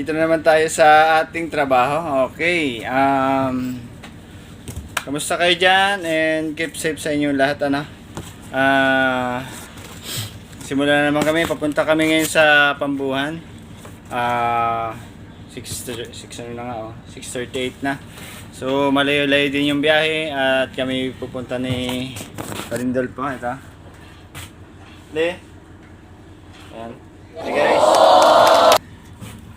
Dito na naman tayo sa ating trabaho. Okay. Kamusta kayo dyan? And keep safe sa inyong lahat. Simula na naman kami. Papunta kami ngayon sa Pambuhan. 6:38 na. So malayo-layo din yung biyahe. At kami pupunta ni Karindol po. Ito. Le. Ayan. Hey guys.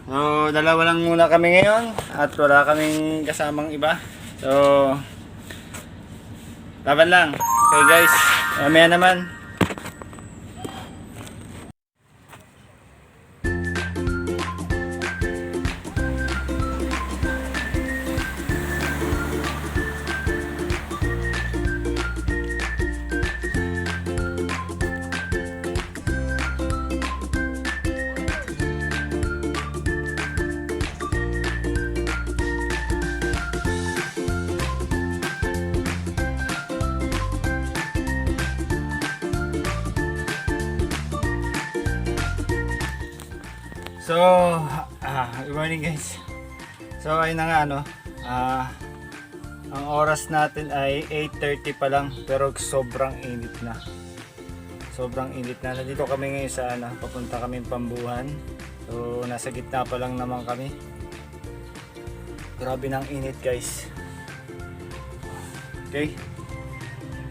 So, dalawa lang muna kami ngayon at wala kaming kasamang iba. So, laban lang. Okay guys, mamaya naman. So, good morning guys. So, ayun na nga ang oras natin ay 8:30 pa lang pero sobrang init na. Sobrang init na. Nandito kami ngayon sa papunta kami Pambuhan. So, nasa gitna pa lang naman kami. Grabe ng init guys. Okay.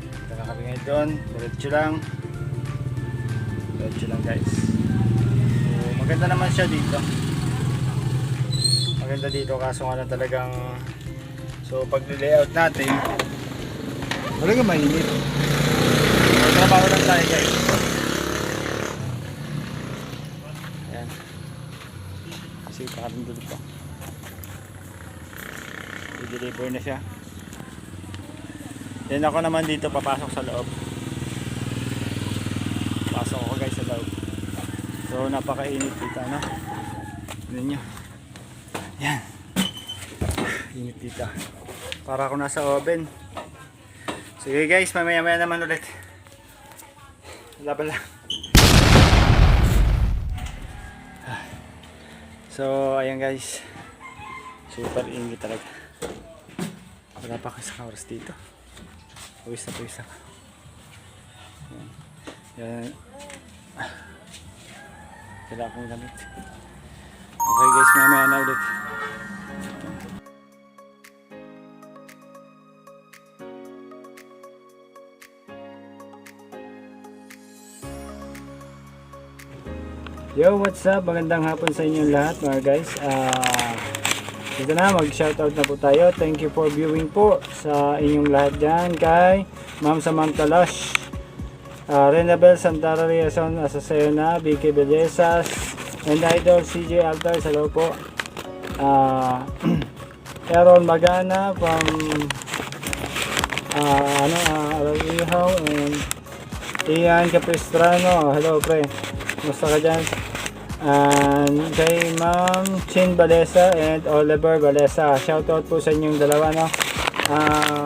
Dito na kami ngayon doon. Diretso lang. Diretso lang guys. Maganda naman siya dito. Maganda dito kaso nga lang talagang pag layout natin talagang mainit. Trabaho lang tayo guys. Ayan. Kasi pakarindol pa. I-deliver na siya. Then ako naman dito papasok sa loob. Pasok ako guys sa loob. So napakainit dito Tignan nyo. Yan. Init dito. Para ako nasa oven. Sige guys, mamaya naman ulit. Laban lang. So ayan guys. Super init talaga. Wala pa kasi sa oras dito. Pawis na. Yan. Kailangan kong gamit. Okay guys, mamaya na ulit. Yo, what's up? Magandang hapon sa inyong lahat mga guys. Dito na, mag-shoutout na po tayo. Thank you for viewing po sa inyong lahat dyan kay Ma'am Samantha Lush, Renabel Santara Riason Asasena, Vicky Belezas, and Idol CJ Altar, hello po. Aaron Magana from Aralihaw, and Ian Capistrano, hello pre, musta ka dyan? And kay Ma'am Chin Balesa and Oliver Balesa, shoutout po sa inyong dalawa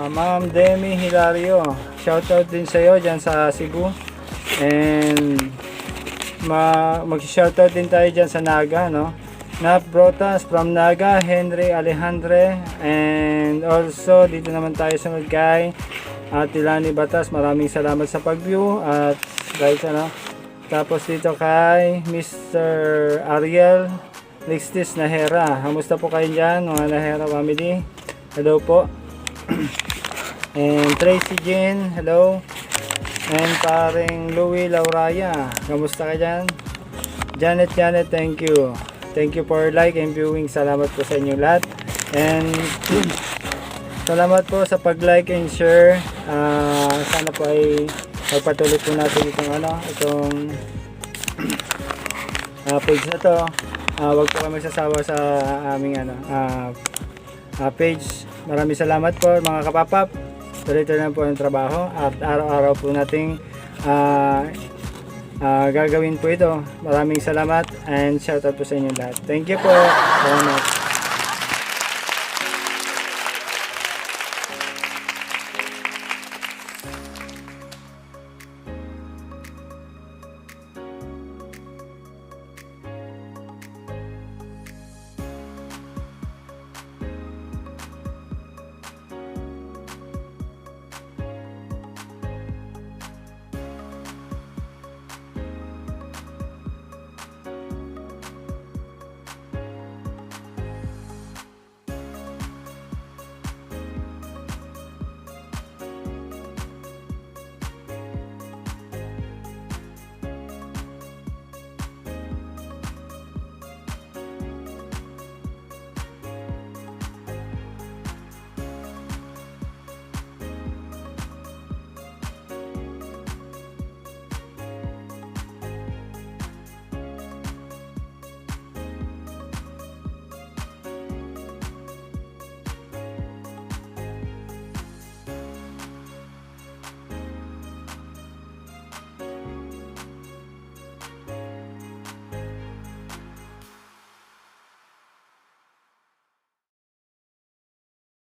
Ma'am Demi Hilario, shoutout din sa iyo dyan sa Cebu. And mag-shoutout din tayo dyan sa Naga Nap Brotas from Naga, Henry Alejandre. And also dito naman tayo sa kay Tilani Batas, maraming salamat sa pag-view. At guys tapos dito kay Mr. Ariel Lixtis Nahera, kamusta po kayo dyan mga Nahera family? Hello po. And Tracy Jean, hello. And paring Louie Lauraya, kamusta ka dyan? Janet, thank you. Thank you for like and viewing. Salamat po sa inyo lahat. And salamat po sa pag-like and share. Sana po ay pagpatuloy po natin itong page na to. Wag po kami magsasawa sa aming page. Maraming salamat po mga kapapap. Tuloy-tuloy na po ang trabaho at araw-araw po nating gagawin po ito. Maraming salamat and shoutout po sa inyo lahat. Thank you po. Salamat.